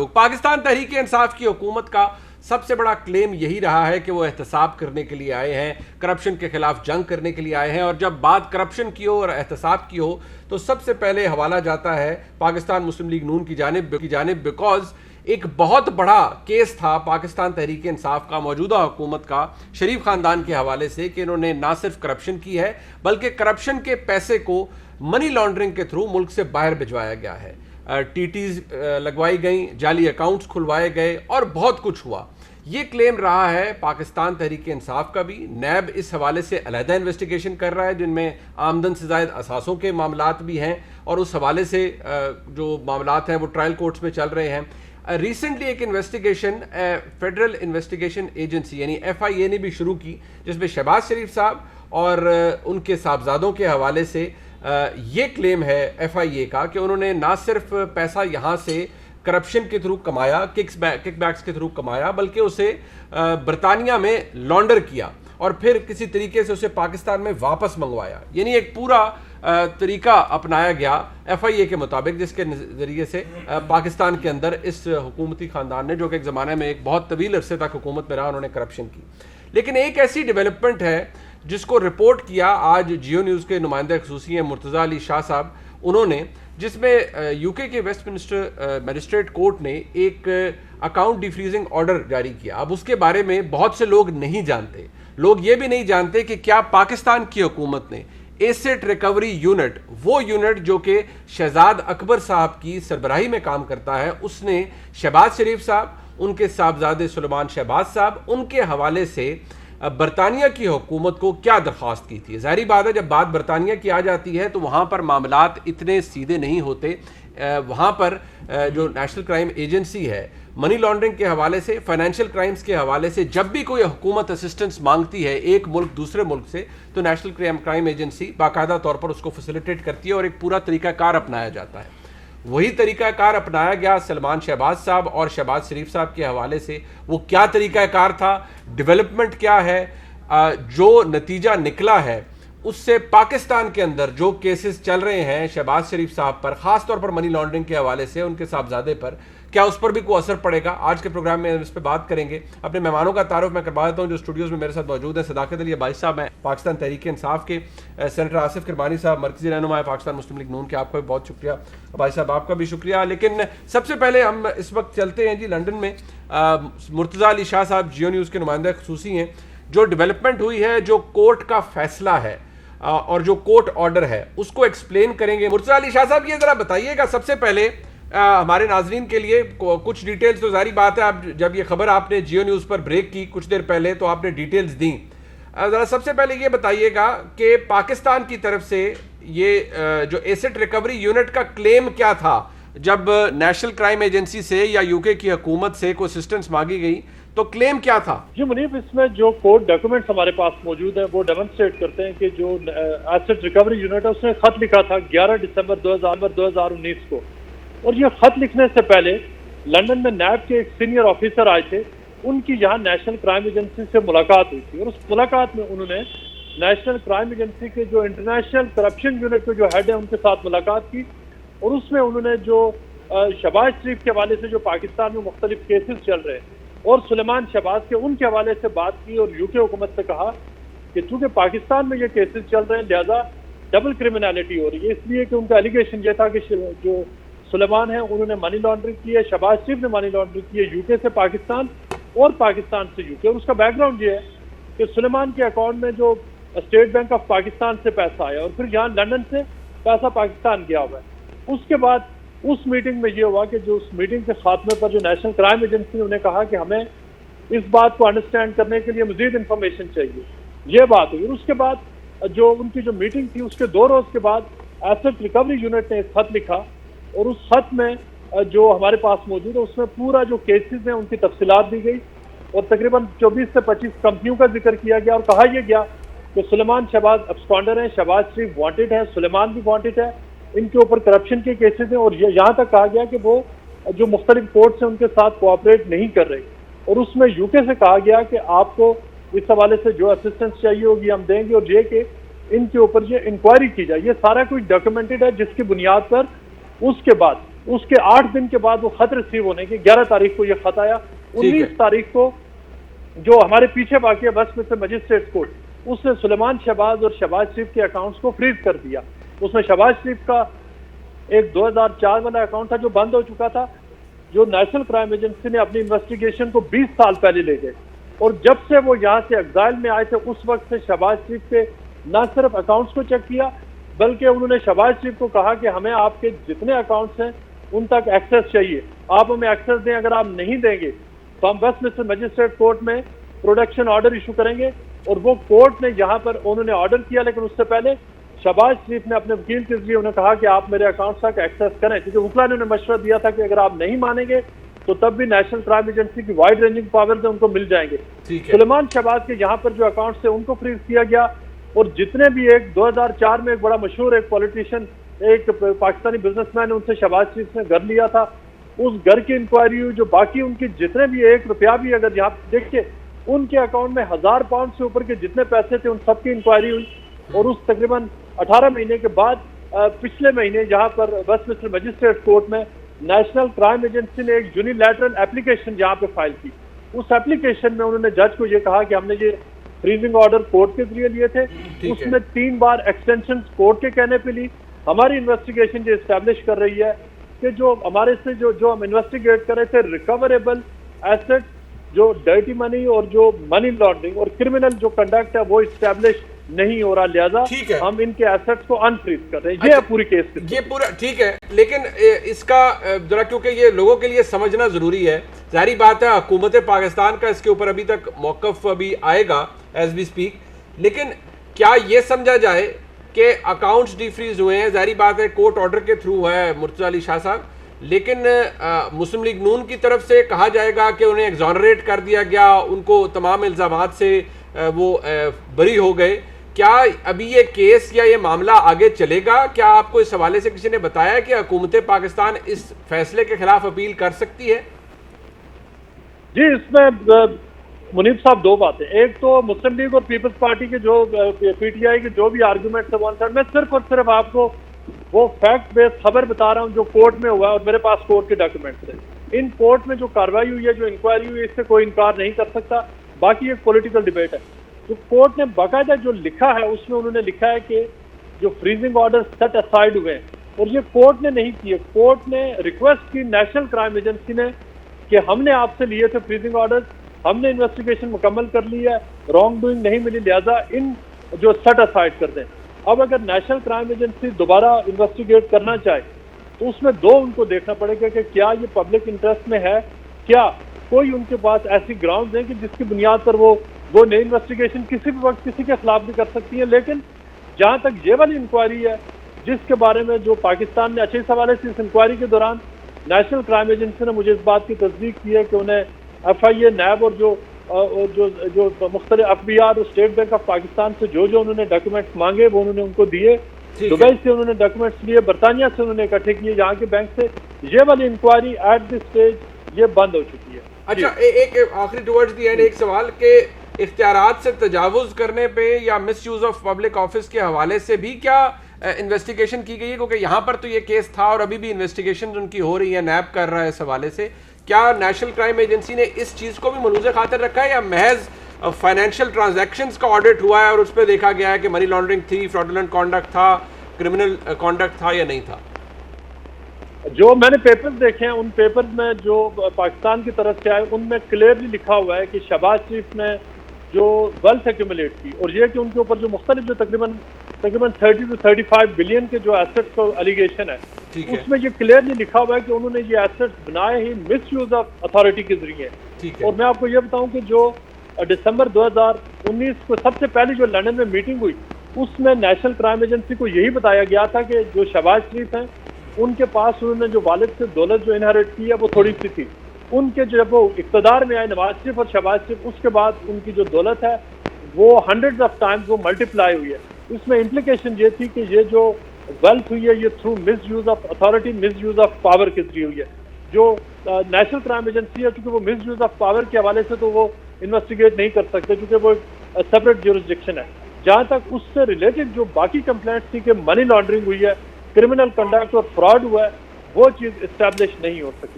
पाकिस्तान तहरीक इंसाफ की हुकूमत का सबसे बड़ा क्लेम यही रहा है कि वो एहतसाब करने के लिए आए हैं, करप्शन के खिलाफ जंग करने के लिए आए हैं। और जब बात करप्शन की हो और एहतसाब की हो तो सबसे पहले हवाला जाता है पाकिस्तान मुस्लिम लीग नून की जानिब बिकॉज एक बहुत बड़ा केस था पाकिस्तान तहरीक इंसाफ का मौजूदा हुकूमत का शरीफ खानदान के हवाले से कि इन्होंने ना सिर्फ करप्शन की है बल्कि करप्शन के पैसे को मनी लॉन्ड्रिंग के थ्रू मुल्क से बाहर भिजवाया गया है। टीटीज लगवाई गई, जाली अकाउंट्स खुलवाए गए और बहुत कुछ हुआ। ये क्लेम रहा है पाकिस्तान तहरीक इंसाफ का भी। नैब इस हवाले से अलहदा इन्वेस्टिगेशन कर रहा है जिनमें आमदन से ज़ायद असासों के मामलात भी हैं और उस हवाले से जो मामलात हैं वो ट्रायल कोर्ट्स में चल रहे हैं। रिसेंटली एक इन्वेस्टिगेशन फेडरल इन्वेस्टिगेशन एजेंसी यानी FIA ने भी शुरू की जिसमें शहबाज शरीफ साहब और उनके साहबजादों के हवाले से ये क्लेम है FIA का कि उन्होंने ना सिर्फ पैसा यहाँ से करप्शन के थ्रू कमाया, किकबैक्स के थ्रू कमाया, बल्कि उसे बरतानिया में लॉन्डर किया और फिर किसी तरीके से उसे पाकिस्तान में वापस मंगवाया। यानी एक पूरा तरीका अपनाया गया FIA के मुताबिक जिसके ज़रिए से पाकिस्तान के अंदर इस हुकूमती ख़ानदान ने, जो कि एक ज़माने में एक बहुत तवील अरसे तक हुकूमत में रहा, उन्होंने करप्शन की। लेकिन एक ऐसी डेवलपमेंट है जिसको रिपोर्ट किया आज जियो न्यूज़ के नुमाइंदे ख़ुसूसी हैं मुर्तज़ा अली शाह साहब, उन्होंने, जिसमें यूके के वेस्टमिनिस्टर मजिस्ट्रेट कोर्ट ने एक अकाउंट डिफ्रीजिंग ऑर्डर जारी किया। अब उसके बारे में बहुत से लोग नहीं जानते। लोग ये भी नहीं जानते कि क्या पाकिस्तान की हुकूमत ने एसेट रिकवरी यूनिट, वो यूनिट जो कि शहजाद अकबर साहब की सरबराही में काम करता है, उसने शहबाज शरीफ साहब, उनके साहबजादे सुलेमान शहबाज साहब, उनके हवाले से बरतानिया की हुकूमत को क्या दरख्वास्त की थी। ज़ाहिर बात है जब बात बरतानिया की आ जाती है तो वहाँ पर मामलात इतने सीधे नहीं होते। वहाँ पर जो नेशनल क्राइम एजेंसी है, मनी लॉन्ड्रिंग के हवाले से, फाइनेंशियल क्राइम्स के हवाले से जब भी कोई हुकूमत असिस्टेंस मांगती है एक मुल्क दूसरे मुल्क से, तो नेशनल क्राइम एजेंसी बाकायदा तौर पर उसको फैसिलिटेट करती है और एक पूरा तरीकाकार अपनाया जाता है। वही तरीकाकार अपनाया गया सलमान शहबाज साहब और शहबाज शरीफ साहब के हवाले से। वो क्या तरीकाकार था, डेवलपमेंट क्या है, जो नतीजा निकला है उससे पाकिस्तान के अंदर जो केसेस चल रहे हैं शहबाज शरीफ साहब पर, ख़ास तौर पर मनी लॉन्ड्रिंग के हवाले से, उनके साहबजादे पर, क्या उस पर भी कोई असर पड़ेगा। आज के प्रोग्राम में इस पर बात करेंगे। अपने मेहमानों का तारुफ मैं करवा देता हूँ जो स्टूडियोज़ में मेरे साथ मौजूद है। सदाकत अली अब्बासी साहब हैं पाकिस्तान तहरीक इंसाफ के, सेनेटर आसिफ किरमानी साहब मरकज़ी रहनुमा है पाकिस्तान मुस्लिम लीग नून के। आपका भी बहुत शुक्रिया अब्बासी साहब, आपका भी शुक्रिया। लेकिन सबसे पहले हम इस वक्त चलते हैं जी लंदन में। मुर्तज़ा अली शाह साहब जियो न्यूज़ के नुमाइंदे ख़ुसूसी हैं। जो डेवलपमेंट हुई है, जो कोर्ट का फैसला है और जो कोर्ट ऑर्डर है, उसको एक्सप्लेन करेंगे। मुर्तज़ा अली शाह साहब ये ज़रा बताइएगा सबसे पहले हमारे नाजरीन के लिए कुछ डिटेल्स। तो जारी बात है आप जब ये खबर आपने जियो न्यूज़ पर ब्रेक की कुछ देर पहले तो आपने डिटेल्स दी। ज़रा सबसे पहले ये बताइएगा कि पाकिस्तान की तरफ से ये जो एसेट रिकवरी यूनिट का क्लेम क्या था जब नेशनल क्राइम एजेंसी से या यूके की हुकूमत से कोई असिस्टेंस मांगी गई, तो क्लेम क्या था? जी मुनीफ, इसमें जो कोर्ट डॉक्यूमेंट्स हमारे पास मौजूद है वो डेमोन्स्ट्रेट करते हैं कि जो एसेट रिकवरी यूनिट है उसने खत लिखा था 11 दिसंबर 2019 को। और ये खत लिखने से पहले लंदन में नैब के एक सीनियर ऑफिसर आए थे, उनकी यहाँ नेशनल क्राइम एजेंसी से मुलाकात हुई थी और उस मुलाकात में उन्होंने नेशनल क्राइम एजेंसी के जो इंटरनेशनल करप्शन यूनिट के जो हेड है उनके साथ मुलाकात की और उसमें उन्होंने जो शहबाज शरीफ के हवाले से जो पाकिस्तान में मुख्तलिफ केसेस चल रहे हैं और सुलेमान शहबाज के उनके हवाले से बात की और यूके हुकूमत से कहा कि चूंकि पाकिस्तान में ये केसेस चल रहे हैं लिहाजा डबल क्रिमिनलिटी हो रही है, इसलिए कि उनका एलिगेशन ये था कि जो सुलेमान है उन्होंने मनी लॉन्ड्रिंग की है, शहबाज शरीफ ने मनी लॉन्ड्रिंग की है यूके से पाकिस्तान और पाकिस्तान से यूके। और उसका बैकग्राउंड ये है कि सुलेमान के अकाउंट में जो स्टेट बैंक ऑफ पाकिस्तान से पैसा आया और फिर यहाँ लंदन से पैसा पाकिस्तान गया हुआ है। उसके बाद उस मीटिंग में ये हुआ कि जो उस मीटिंग के खात्मे पर जो नेशनल क्राइम एजेंसी ने उन्हें कहा कि हमें इस बात को अंडरस्टैंड करने के लिए मजीद इंफॉर्मेशन चाहिए, ये बात हुई। और उसके बाद जो उनकी जो मीटिंग थी उसके 2 रोज के बाद एसेट रिकवरी यूनिट ने एक खत लिखा और उस खत में जो हमारे पास मौजूद है उसमें पूरा जो केसेस हैं उनकी तफसीलात दी गई और तकरीबन 24 से 25 कंपनियों का जिक्र किया गया और कहा यह गया कि सुलेमान शहबाज अब्सकॉन्डर हैं, शहबाज शरीफ वांटेड है, सुलेमान भी वांटेड है, इनके ऊपर करप्शन के केसेस हैं और यहाँ तक कहा गया कि वो जो मुख्तलिफ कोर्ट्स हैं उनके साथ कोऑपरेट नहीं कर रही। और उसमें यूके से कहा गया कि आपको इस हवाले से जो असिस्टेंस चाहिए होगी हम देंगे और ये कि इनके ऊपर ये इंक्वायरी की जाए। ये सारा कुछ डॉक्यूमेंटेड है जिसकी बुनियाद पर उसके बाद उसके 8 दिन के बाद वो खत रिसीव होने के 11 तारीख को ये खत आया। 19 तारीख को जो हमारे पीछे बाकी है वेस्टमिंस्टर मजिस्ट्रेट कोर्ट, उसने सुलेमान शहबाज और शहबाज शरीफ के अकाउंट्स को फ्रीज कर दिया। उसमें शहबाज शरीफ का एक 2004 वाला अकाउंट था जो बंद हो चुका था, जो नेशनल क्राइम एजेंसी ने अपनी इन्वेस्टिगेशन को 20 साल पहले ले गए। और जब से वो यहाँ से एग्जाइल में आए थे उस वक्त से शहबाज शरीफ के न सिर्फ अकाउंट्स को चेक किया, बल्कि उन्होंने शहबाज शरीफ को कहा कि हमें आपके जितने अकाउंट्स हैं उन तक एक्सेस चाहिए, आप हमें एक्सेस दें, अगर आप नहीं देंगे तो हम वेस्टमिंस्टर मजिस्ट्रेट कोर्ट में प्रोटेक्शन ऑर्डर इशू करेंगे। और वो कोर्ट ने यहाँ पर उन्होंने ऑर्डर किया, लेकिन उससे पहले शहबाज शरीफ ने अपने वकील के जरिए उन्हें कहा कि आप मेरे अकाउंट तक एक्सेस करें, क्योंकि वकला ने उन्हें मशवरा दिया था कि अगर आप नहीं मानेंगे तो तब भी नेशनल क्राइम एजेंसी की वाइड रेंजिंग पावर्स उनको मिल जाएंगे। सुलेमान शहबाज के यहाँ पर जो अकाउंट्स थे उनको फ्रीज किया गया। और जितने भी एक 2004 में एक बड़ा मशहूर एक पॉलिटिशियन, एक पाकिस्तानी बिजनेसमैन, उनसे शहबाज शरीफ ने घर लिया था, उस घर की इंक्वायरी हुई। जो बाकी उनके जितने भी 1 रुपया भी अगर यहाँ देखिए उनके अकाउंट में 1000 पाउंड से ऊपर के जितने पैसे थे उन सबकी इंक्वायरी हुई। और उस तकरीबन 18 महीने के बाद पिछले महीने यहाँ पर वेस्टमिंस्टर मजिस्ट्रेट कोर्ट में नेशनल क्राइम एजेंसी ने एक यूनिलैटरल एप्लीकेशन यहाँ पे फाइल की। उस एप्लीकेशन में उन्होंने जज को ये कहा कि हमने ये फ्रीजिंग ऑर्डर कोर्ट के जरिए लिए थे, उसमें 3 बार एक्सटेंशन कोर्ट के कहने पे ली। हमारी इन्वेस्टिगेशन जो एस्टेब्लिश कर रही है कि जो हमारे से जो हम इन्वेस्टिगेट कर रहे थे रिकवरेबल एसेट, जो डर्टी मनी और जो मनी लॉन्ड्रिंग और क्रिमिनल जो कंडक्ट है वो इस्टेब्लिश नहीं हो रहा, लिहाजा हम इनके एसेट्स को अनफ्रीज कर रहे हैं। ये पूरी केस ये पूरा ठीक है, लेकिन इसका जरा क्योंकि ये लोगों के लिए समझना जरूरी है, जाहिर बात है हुकूमत पाकिस्तान का इसके ऊपर अभी तक मौकफ अभी आएगा एज वी स्पीक, लेकिन क्या ये समझा जाए कि अकाउंट्स डिफ्रीज हुए हैं, जाहिर बात है कोर्ट ऑर्डर के थ्रू है मुर्तज़ा अली शाह साहब, लेकिन मुस्लिम लीग नून की तरफ से कहा जाएगा कि उन्हें एग्जॉनरेट कर दिया गया, उनको तमाम इल्ज़ामात से वो बरी हो गए। क्या अभी ये केस या ये मामला आगे चलेगा? क्या आपको इस हवाले से किसी ने बताया कि हुकूमत पाकिस्तान इस फैसले के खिलाफ अपील कर सकती है? जी, इसमें मुनीब साहब 2 बातें। एक तो मुस्लिम लीग और पीपल्स पार्टी के जो पीटीआई के जो भी आर्गूमेंट है, मैं सिर्फ और सिर्फ आपको वो फैक्ट बेस्ड खबर बता रहा हूँ जो कोर्ट में हुआ है और मेरे पास कोर्ट के डॉक्यूमेंट्स हैं। इन कोर्ट में जो कार्रवाई हुई है, जो इंक्वायरी हुई है, इससे कोई इनकार नहीं कर सकता। बाकी एक पॉलिटिकल डिबेट है। तो कोर्ट ने बाकायदा जो लिखा है उसमें उन्होंने लिखा है कि जो फ्रीजिंग ऑर्डर सेट असाइड हुए हैं, और ये कोर्ट ने नहीं किए, कोर्ट ने रिक्वेस्ट की नेशनल क्राइम एजेंसी ने कि हमने आपसे लिए थे फ्रीजिंग ऑर्डर, हमने इन्वेस्टिगेशन मुकम्मल कर ली है, रॉन्ग डूइंग नहीं मिली, लिहाजा इन जो सेट असाइड कर दें। अब अगर नेशनल क्राइम एजेंसी दोबारा इन्वेस्टिगेट करना चाहे तो उसमें 2 उनको देखना पड़ेगा कि क्या ये पब्लिक इंटरेस्ट में है, क्या कोई उनके पास ऐसी ग्राउंड है कि जिसकी बुनियाद पर वो नई इन्वेस्टिगेशन किसी भी वक्त किसी के खिलाफ भी कर सकती है। लेकिन जहाँ तक ये वाली इंक्वायरी है जिसके बारे में जो पाकिस्तान ने अच्छे सवाल से इस इंक्वायरी के दौरान नेशनल क्राइम एजेंसी ने मुझे इस बात की तस्दीक की है कि उन्हें FIA, नैब और जो मुख्तलिफ FBI और स्टेट बैंक ऑफ पाकिस्तान से जो उन्होंने डॉक्यूमेंट्स मांगे वो उन्होंने उनको दिए। दुबई से उन्होंने डॉक्यूमेंट्स लिए, बरतानिया से उन्होंने इकट्ठे किए, यहाँ के बैंक से। ये वाली इंक्वायरी एट दिस स्टेज ये बंद हो चुकी है। अच्छा, एक आखिरी टुवर्ड्स द एंड एक सवाल के इख्तियारात से तजावुज़ करने पे या miss use of public office के हवाले से भी क्या इन्वेस्टिगेशन की गई है? क्योंकि यहाँ पर तो ये केस था और अभी भी इन्वेस्टिगेशन उनकी हो रही है, नैब कर रहा है इस हवाले से। क्या नेशनल क्राइम एजेंसी ने इस चीज़ को भी मलूज़े खातर रखा है या महज फाइनेंशियल ट्रांजैक्शंस का ऑडिट हुआ है और उस पर देखा गया है कि मनी लॉन्ड्रिंग थी, फ्रॉडुलेंट कॉन्डक्ट था, क्रिमिनल कॉन्डक्ट था या नहीं था? जो मैंने पेपर्स देखे हैं उन पेपर्स में जो पाकिस्तान की तरफ से आए उनमें क्लियरली लिखा हुआ है कि शहबाज शरीफ ने जो वेल्थ एक्यूमुलेट की और ये कि उनके ऊपर जो मुख्तलिफ जो तकरीबन 30 से 35 बिलियन के जो एसेट्स का एलिगेशन है, उसमें ये क्लियरली लिखा हुआ है कि उन्होंने ये एसेट्स बनाए ही मिस यूज ऑफ अथॉरिटी के जरिए। और मैं आपको ये बताऊं कि जो दिसंबर 2019 को सबसे पहले जो लंदन में मीटिंग हुई उसमें नेशनल क्राइम एजेंसी को यही बताया गया था कि जो शहबाज शरीफ हैं उनके पास उन्होंने जो वालिद से दौलत जो इनहेरिट की है वो थोड़ी सी थी। उनके जब वो इक़्तिदार में आए नवाज शरीफ और शहबाज शरीफ, उसके बाद उनकी जो दौलत है वो हंड्रेड्स ऑफ टाइम्स वो मल्टीप्लाई हुई है। इसमें इम्प्लीकेशन ये थी कि ये जो वेल्थ हुई है ये through miss use of authority, miss use of power के जरिए हुई है। जो नेशनल क्राइम एजेंसी है क्योंकि वो मिस यूज ऑफ पावर के हवाले से तो वो इन्वेस्टिगेट नहीं कर सकते क्योंकि वो सेपरेट ज्यूरिसडिक्शन है। जहाँ तक उससे रिलेटेड जो बाकी कंप्लेंट्स थी कि मनी लॉन्ड्रिंग हुई है, क्रिमिनल कंडक्ट और फ्रॉड हुआ है, वो चीज़ इस्टेब्लिश नहीं हो सकी।